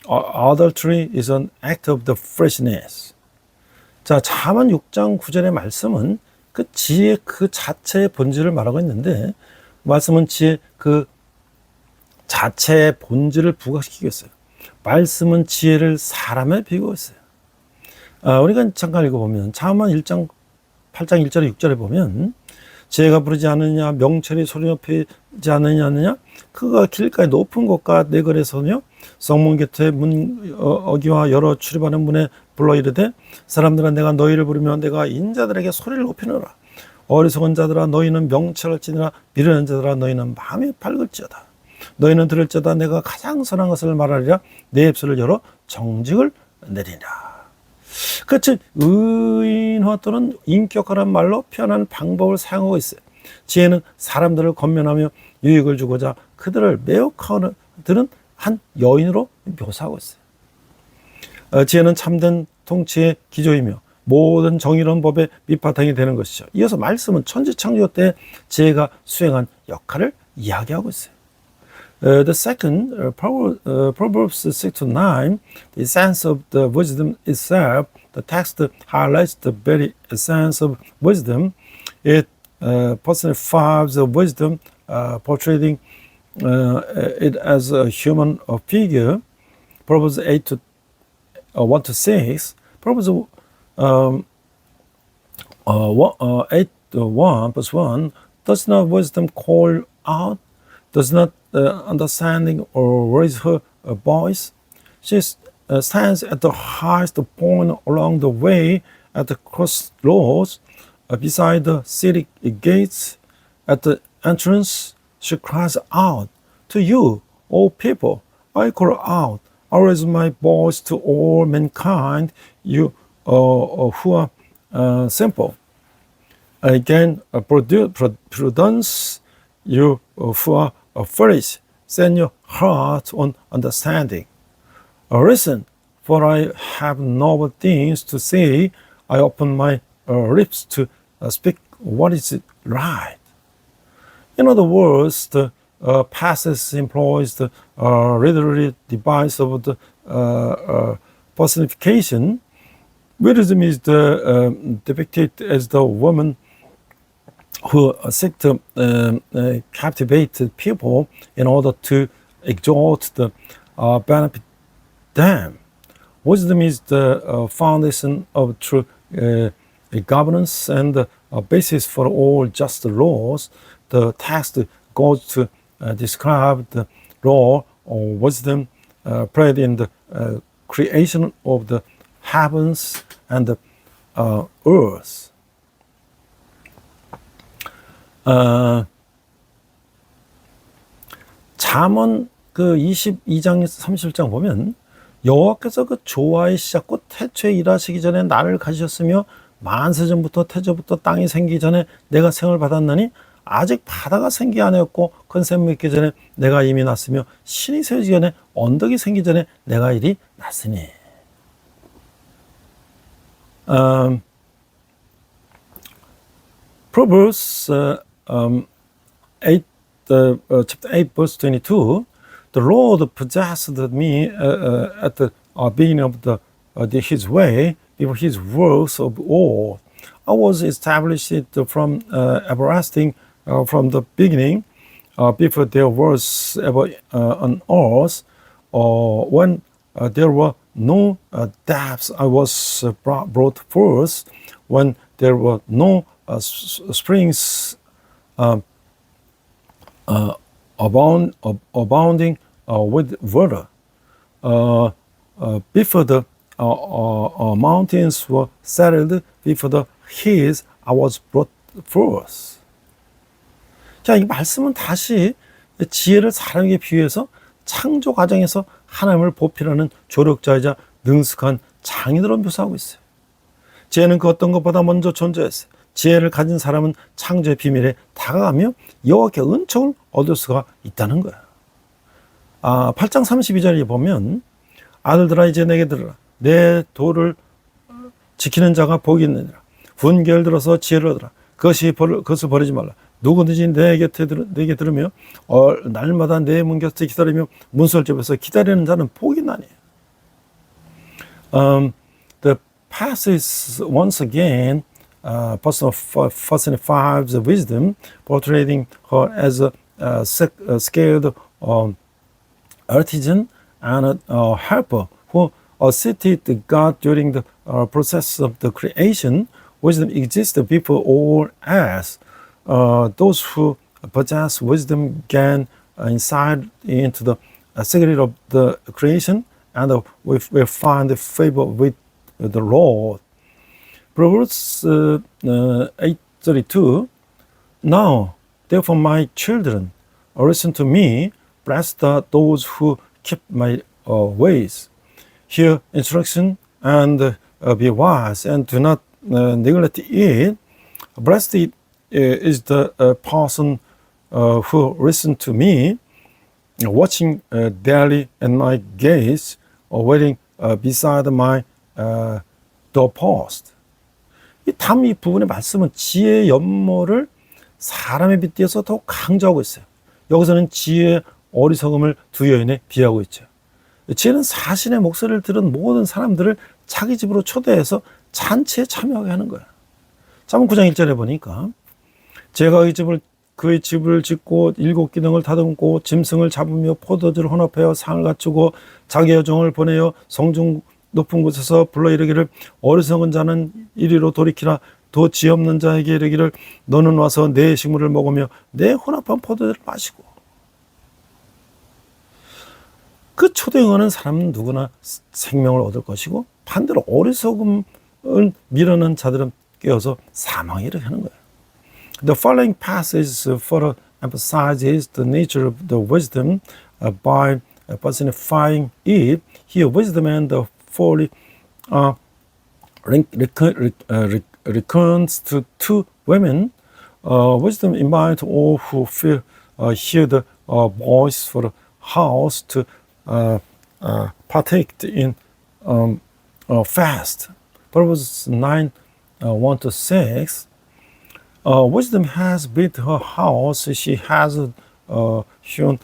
adultery is an act of the fleshliness. 자, 잠언 6장 9절의 말씀은 그 지혜 그 자체의 본질을 말하고 있는데, 말씀은 지혜 그 자체의 본질을 부각시키고 있어요. 말씀은 지혜를 사람에 비유하고 있어요. 우리가 잠깐 읽어보면 잠언 1장 8장 1절에 6절에 보면 지혜가 부르지 않느냐, 명철이 소리 높이지 않느냐, 그가 길가의 높은 곳과 내거리에 서며 성문 곁에 문 어기와 여러 출입하는 문에 불러 이르되, 사람들아 내가 너희를 부르며 내가 인자들에게 소리를 높이노라. 어리석은 자들아 너희는 명철할지니라, 미련한 자들아 너희는 마음이 밝을지어다. 너희는 들을지어다 내가 가장 선한 것을 말하리라. 내 입술을 열어 정직을 내리라. 그치, 의인화 또는 인격화란 말로 표현하는 방법을 사용하고 있어요. 지혜는 사람들을 권면하며 유익을 주고자 그들을 매혹하는 한 여인으로 묘사하고 있어요. 지혜는 참된 통치의 기조이며 모든 정의로운 법의 밑바탕이 되는 것이죠. 이어서 말씀은 천지창조 때 지혜가 수행한 역할을 이야기하고 있어요. The second, Proverbs 6 to 9, the essence of the wisdom itself, the text highlights the very essence of wisdom. It personifies the wisdom, portraying it as a human figure. Proverbs 8 to 1 to 6, Proverbs 8 to 1 verse 1, does not wisdom call out? Does not understanding or raise her voice? She stands at the highest point along the way at the crossroads, beside the city gates. At the entrance, she cries out, "To you, O people, I call out. I raise my voice to all mankind, you who are simple. Again, prudence, you who are foolish, set your heart on understanding. Listen, for I have noble things to say. I open my lips to speak what is right. In other words, the passage employs the literary device of the personification. Wisdom is depicted as the woman who seek to captivate people in order to exalt the benefit them. Wisdom is the foundation of true governance and the basis for all just laws. The text goes to describe the law or wisdom played in the creation of the heavens and the earth. 잠언 그 22장 30장 보면 여호와께서 그 조화의 시작과 태초에 일하시기 전에 나를 가지셨으며 만세전부터 태초부터 땅이 생기기 전에 내가 생을 받았나니 아직 바다가 생기기 아니었고 큰 샘이 있기 전에 내가 이미 났으며 신이 세워지기 전에 언덕이 생기기 전에 내가 이리 났으니. Proverbs 8, chapter 8, verse 22, the Lord possessed me at the beginning of His way, before His works of all. I was established from everlasting, from the beginning, before there was ever an earth, when there were no depths, I was brought forth, when there were no springs abounding with water. Before the mountains were settled, before the hills, I was brought forth. 자, 이 말씀은 다시 지혜를 사람에게 비유해서 창조 과정에서 하나님을 보필하는 조력자이자 능숙한 장인으로 묘사하고 있어요. 지혜는 그 어떤 것보다 먼저 존재했어요. 지혜를 가진 사람은 창조의 비밀에 다가가며 여호와께 은총을 얻을 수가 있다는 거예요. 8장 32절에 보면 아들들아 이제 내게 들으라. 내 도를 지키는 자가 복이 있느니라. 훈계를 들어서 지혜를 얻으라. 그것을 버리지 말라. 누구든지 내게 들으며 날마다 내 문 곁에 기다리며 문설집에서 기다리는 자는 복이 나니. The passage once again personifies wisdom, portraying her as a skilled artisan and a helper who assisted God during the process of the creation. Wisdom exists before all else. Those who possess wisdom gain insight into the secret of the creation and will find favor with the Lord. Proverbs 8:32. Now, therefore, my children, listen to me. Blessed are those who keep my ways. Hear instruction and be wise, and do not neglect it. Blessed is the person who listens to me, watching daily at my gates, or waiting beside my doorpost. 이 부분의 말씀은 지혜의 연모를 사람에 빗대어서 더욱 강조하고 있어요. 여기서는 지혜의 어리석음을 두 여인에 비하고 있죠. 지혜는 사신의 목소리를 들은 모든 사람들을 자기 집으로 초대해서 잔치에 참여하게 하는 거예요. 잠언 9장 1절에 보니까 제가 그의 집을 짓고 7기둥을 다듬고 짐승을 잡으며 포도주를 혼합하여 상을 갖추고 자기 여종을 보내어 성중 높은 곳에서 불러 이르기를 어리석은 자는 이리로 돌이키라. 더 지혜 없는 자에게 이르기를 너는 와서 내 식물을 먹으며 내 혼합한 포도주를 마시고. 그 초대 응하는 사람은 누구나 생명을 얻을 것이고 반대로 어리석음을 미루는 자들은 깨어서 사망에 이르게 하는 거예요. The following passage further emphasizes the nature of the wisdom by personifying it. Here, wisdom and the folly recounts to two women. Wisdom invites all who hear the voice for the house to partake in fast. Proverbs 9, 1 to 6. Wisdom has built her house. She has hewn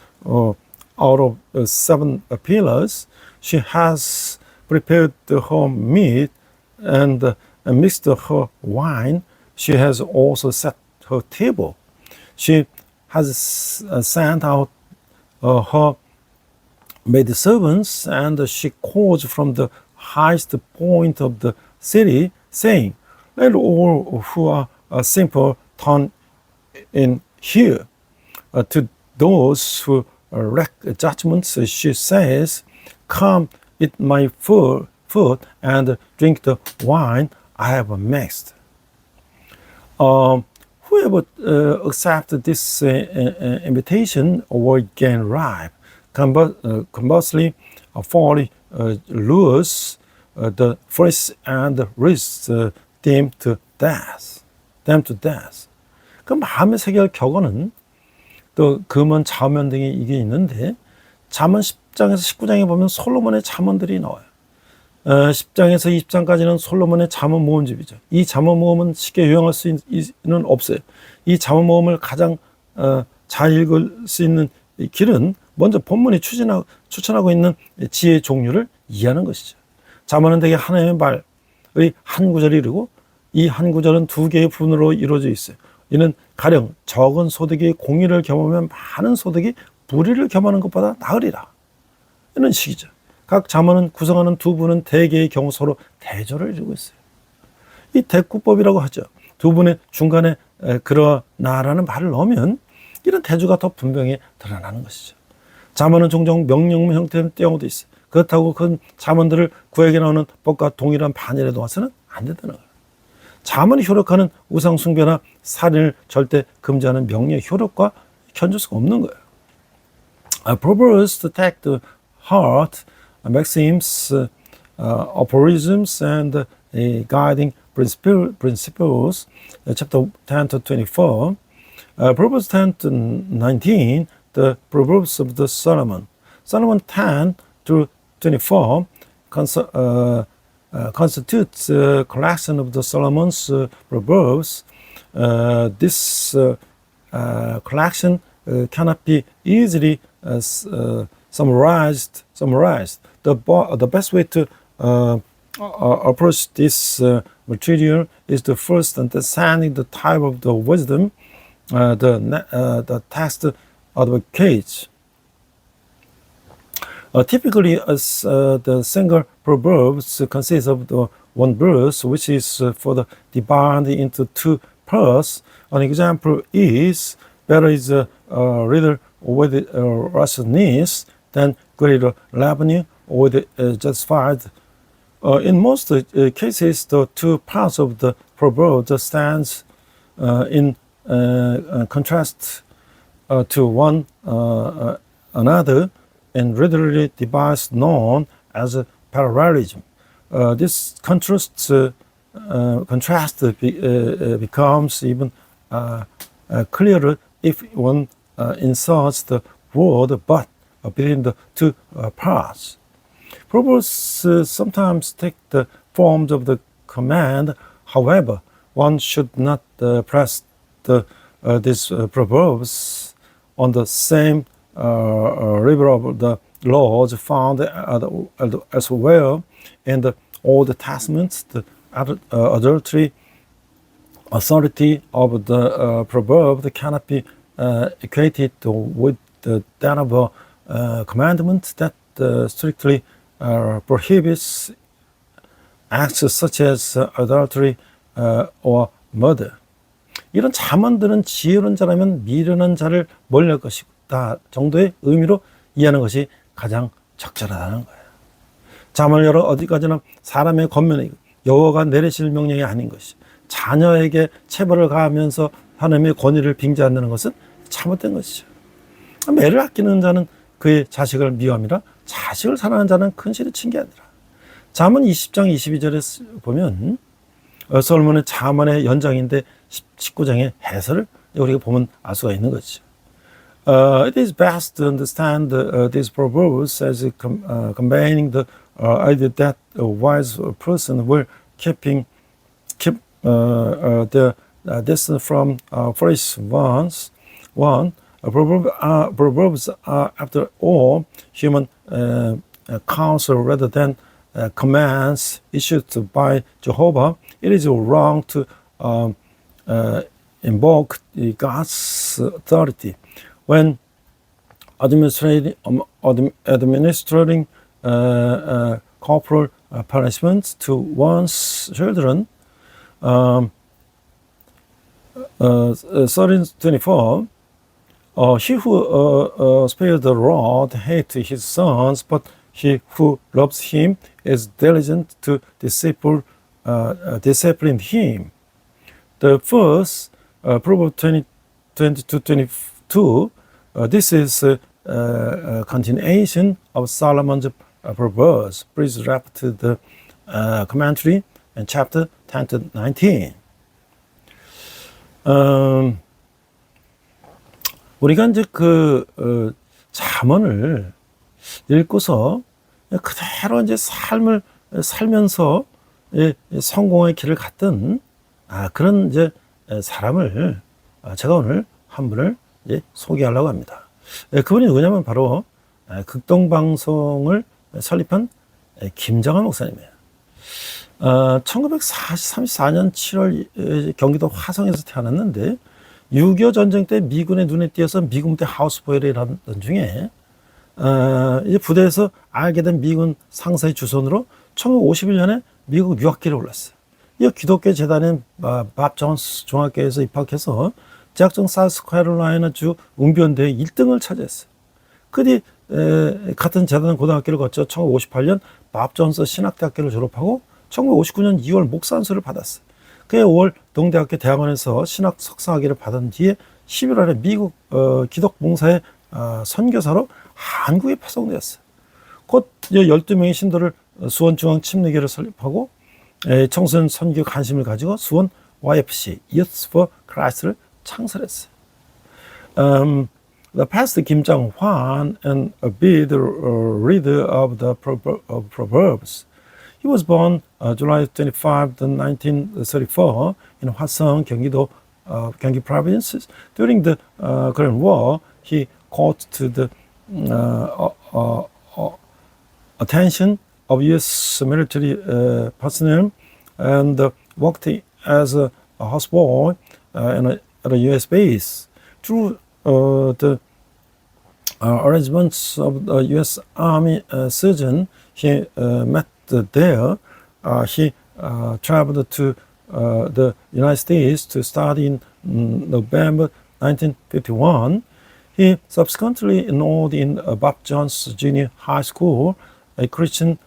out of 7 pillars. She has prepared her meat and mixed her wine. She has also set her table. She has sent out her maidservants, and she calls from the highest point of the city, saying, "Let all who are simple turn in here." To those who lack judgments, she says, "Come, eat my food and drink the wine I have mixed." Whoever accepts this invitation will gain ripe. Conversely, folly lures the foolish and risks them to death. 그 마음의 세계의 격언은 또 금원, 자문 등이 이게 있는데 잠언 10장에서 19장에 보면 솔로몬의 잠언들이 나와요. 10장에서 20장까지는 솔로몬의 잠언 모음집이죠. 이 잠언 모음은 쉽게 요약할 수는 없어요. 이 잠언 모음을 가장 잘 읽을 수 있는 길은 먼저 본문이 추천하고 있는 지혜의 종류를 이해하는 것이죠. 잠언은 대개 하나님의 말의 한 구절이 이르고 이 한 구절은 2개의 부분으로 이루어져 있어요. 이는 가령 적은 소득이 공의를 겸하면 많은 소득이 불의를 겸하는 것보다 나으리라. 이런 식이죠. 각 잠언은 구성하는 두 부는 대개의 경우 서로 대조를 이루고 있어요. 이 대꾸법이라고 하죠. 두 분의 중간에 그러나라는 말을 넣으면 이런 대조가 더 분명히 드러나는 것이죠. 잠언은 종종 명령문 형태의 경우도 있어요. 그렇다고 그 잠언들을 구약에 나오는 법과 동일한 반열에 놓아서는 안 된다는 거예요. 잠언이 효력하는 우상 숭배나 살인을 절대 금지하는 명령의 효력과 견줄 수가 없는 거예요. Proverbs take the heart, maxims, aphorisms, and guiding principles. Chapter 10 to 24. Proverbs 10 to 19. The Proverbs of the Solomon. Solomon 10 to 24 constitutes a collection of the Solomon's Proverbs. This collection cannot be easily summarized. The best way to approach this material is to first understanding the type of the wisdom the text advocates. Typically, the single proverbs consists of the one verse, which is further divided into 2 parts. An example is, better is a reader with righteousness than greater revenue with justified. In most cases, the 2 parts of the proverb stands in contrast to one another, and readily device known as a parallelism. This contrast becomes even clearer if one inserts the word "but" between the 2 parts. Proverbs sometimes take the forms of the command. However, one should not press these proverbs on the same level of the laws found elsewhere in the Old Testament. The adultery authority of the proverb cannot be equated with that of a commandment that strictly prohibits acts such as adultery or murder. 이런 잠언들은 지혜로운 자라면 미련한 자를 멀리할 것이다 정도의 의미로 이해하는 것이 가장 적절하다는 거예요. 잠언을 열어 어디까지나 사람의 권면이 여호와가 내리실 명령이 아닌 것이, 자녀에게 체벌을 가하면서 하나님의 권위를 빙자한다는 것은 잘못된 것이죠. 매를 아끼는 자는 그의 자식을 미워함이라 자식을 사랑하는 자는 큰실을 친 게 아니라. 잠언 20장 22절에 보면 솔로몬의 잠언의 연장인데 19장의 해설을 우리가 보면 알 수가 있는 것이죠. It is best to understand these proverbs as combining the idea that a wise person will keep the distance from foolish ones. Proverbs are, after all, human counsel rather than commands issued by Jehovah. It is wrong to invoke God's authority when administering corporal punishment to one's children. 13:24. He who spares the rod hates his sons, but he who loves him is diligent to discipline him. The first, Proverbs 22:22, this is a continuation of Solomon's Proverbs. Please refer to the commentary in chapter 10 to 19. 우리가 이제 잠언을 읽고서 그대로 이제 삶을 살면서 성공의 길을 갔던 그런 이제 사람을 제가 오늘 한 분을 소개하려고 합니다. 그분이 누구냐면 바로 극동방송을 설립한 김정한 목사님이에요. 1934년 7월 경기도 화성에서 태어났는데 6.25 전쟁 때 미군의 눈에 띄어서 미군대 하우스보이를 일하던 중에 이제 부대에서 알게 된 미군 상사의 주선으로 1951년에 미국 유학길에 올랐어요. 이 기독교 재단인 밥 존스 중학교에서 입학해서 대학정 사우스캐롤라이나주 웅변대에 1등을 차지했어요. 그 뒤 같은 재단 고등학교를 거쳐 1958년 밥 존스 신학대학교를 졸업하고 1959년 2월 목사 안수를 받았어요. 그해 5월 동대학교 대학원에서 신학 석사학위를 받은 뒤에 11월에 미국 기독봉사의 선교사로 한국에 파송되었어요. 곧 12명의 신도를 수원중앙 침례교를 설립하고 청소년 선교 관심을 가지고 수원 YFC Youth for Christ를 창설했어요. The pastor Kim Jang-hwan and a big reader of the Proverbs. He was born July 25, 1934 in Hwaseong, Gyeonggi-do, Gyeonggi province. During the Korean War, he called to the attention of U.S. military personnel and worked as a houseboy at a U.S. base. Through the arrangements of the U.S. Army surgeon he met there, he traveled to the United States to study in November 1951. He subsequently enrolled in Bob Jones Junior High School, a Christian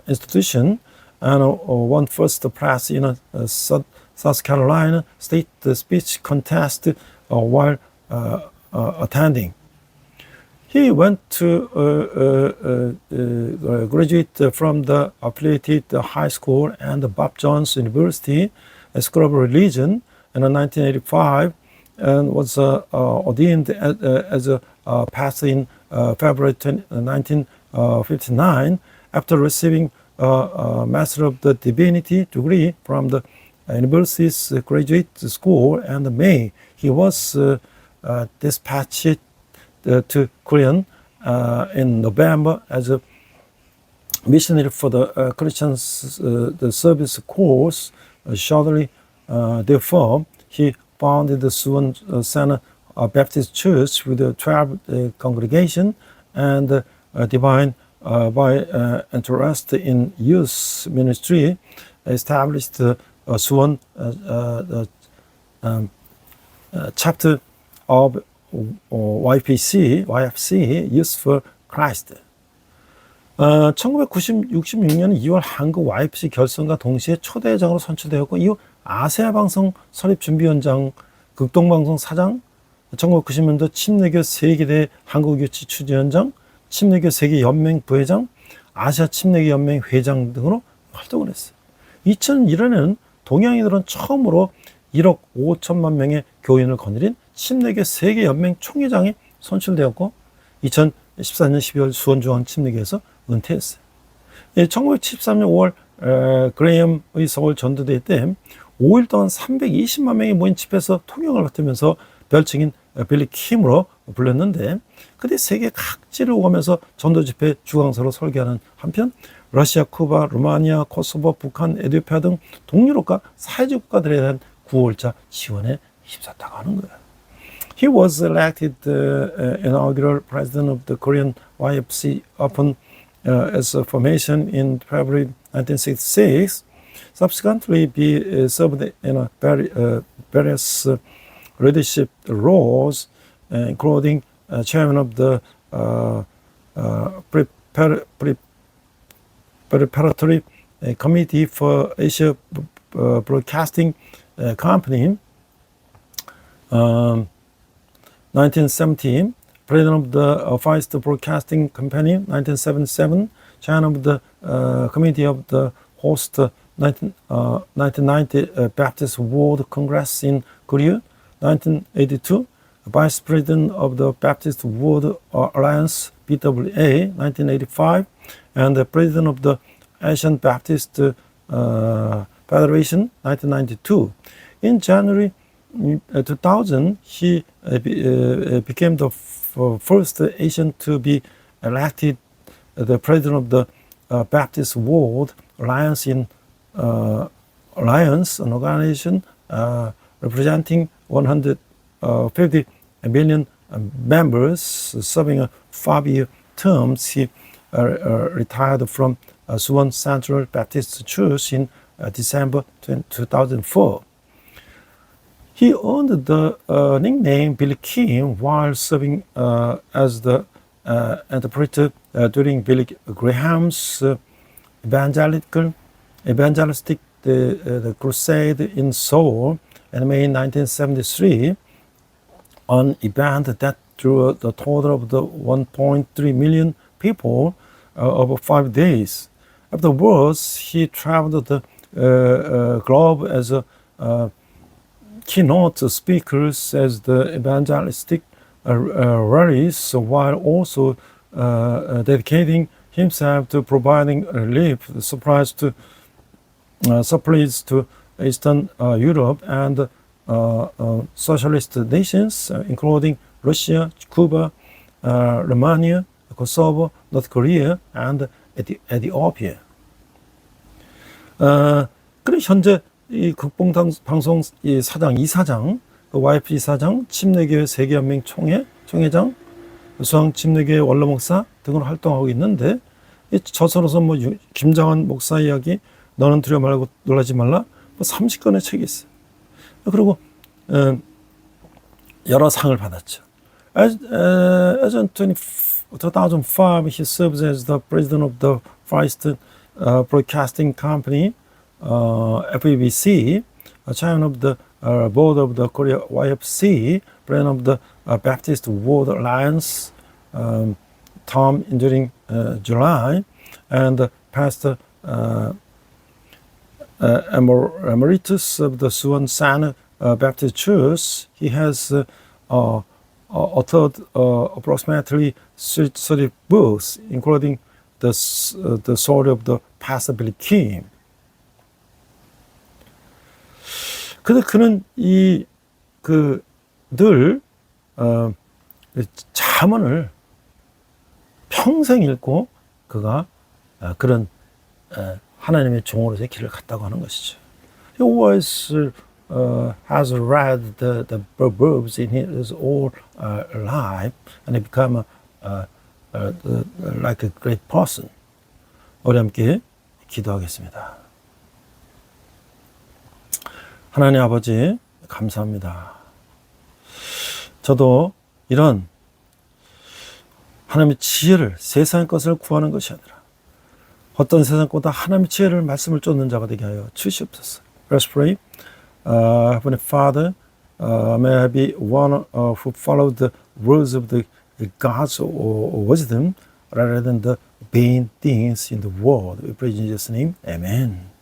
institution, and won first prize in a South Carolina state speech contest while attending. He went to graduate from the affiliated high school and the Bob Jones University, a school of religion, in 1985, and was ordained as a pastor in February 1959 after receiving a Master of the Divinity degree from the university's graduate school. And in May, he was dispatched to Korea in November as a missionary for the Christians the service course. Shortly therefore, he founded the Suwon Center Baptist Church with a 12 congregation and divine by interest in youth ministry, established Suwon chapter of YFC, Youth for Christ. 1966년 2월 한국 YFC 결성과 동시에 초대장으로 선출되었고 이후 아세아 방송 설립준비위원장, 극동방송 사장, 1990년도 침례교 세계대 한국유치 추진위원장, 침례교 세계연맹 부회장, 아시아 침례교 연맹 회장 등으로 활동을 했어요. 2001년에는 동양인들은 처음으로 1억 5천만 명의 교인을 거느린 침례교 세계연맹 총회장에 선출되었고 2014년 12월 수원중앙 침례교에서 은퇴했어요. 1973년 5월 그레이엄의 서울 전도대 때 5일 동안 320만 명이 모인 집회에서 통역을 맡으면서 별칭인 빌리 킴으로 불렸는데, 그때 세계 각지를 오가면서 전도 집회 주강사로 설교하는 한편 러시아, 쿠바, 루마니아, 코소보, 북한, 에티오피아 등 동유럽과 사회적 국가들에 대한 구월자 지원에 힘썼다고 하는 거예요. He was elected inaugural president of the Korean YFC upon its formation in February 1966. Subsequently, he served in various leadership roles, including chairman of the preparatory committee for Asia Broadcasting Company, 1970, president of the First Broadcasting Company, 1977, chairman of the committee of the host 1990 Baptist World Congress in Korea, 1982, vice president of the Baptist World Alliance, BWA, 1985, and the president of the Asian Baptist Federation, 1992. In January 2000, he became the first Asian to be elected the president of the Baptist World Alliance in Alliance, an organization representing 150 million members, serving a 5-year term. He retired from Suwon Central Baptist Church in December 2004. He earned the nickname Billy Kim while serving as the interpreter during Billy Graham's evangelistic the crusade in Seoul in May 1973, an event that drew the total of the 1.3 million people over 5 days. Afterwards, he traveled the globe as a keynote speaker as the evangelistic rallies, while also dedicating himself to providing relief supplies to Eastern Europe and socialist nations, including Russia, Cuba, Romania, Kosovo, North Korea, and Ethiopia. 그리고 현재 이 극봉방송 이 사장, 이사장, 그 YFC 사장, 침례교회 세계연맹 총회장, 수상 침례교회 원로목사 등으로 활동하고 있는데, 이 저서로서 뭐 김장한 목사 이야기, 너는 두려워 말고 놀라지 말라, 뭐 30권의 책이 있어요. 그리고 여러 상을 받았죠. As in 2005, he serves as the president of the First Broadcasting Company, FEBC, chairman of the board of the Korea YFC, president of the Baptist World Alliance, term during July, and pastor emeritus of the Suwon San Baptist Church. He has authored approximately 30 books, including the story of the Pastor Billy Kim. 근데 그는 늘 잠언을 평생 읽고 그가 그런 하나님의 종으로서의 길을 갔다고 하는 것이죠. He always has read the Proverbs in his whole life, and he become like a great person. 우리 함께 기도하겠습니다. 하나님 아버지, 감사합니다. 저도 이런 하나님의 지혜를, 세상의 것을 구하는 것이 아니라 어떤 세상보다 하나님의 지혜를 말씀을 쫓는 자가 되게 하여 주시옵소서. Let's pray. Heavenly Father, may I be one who follow the words of the God's wisdom rather than the vain things in the world. We pray in Jesus' name. Amen.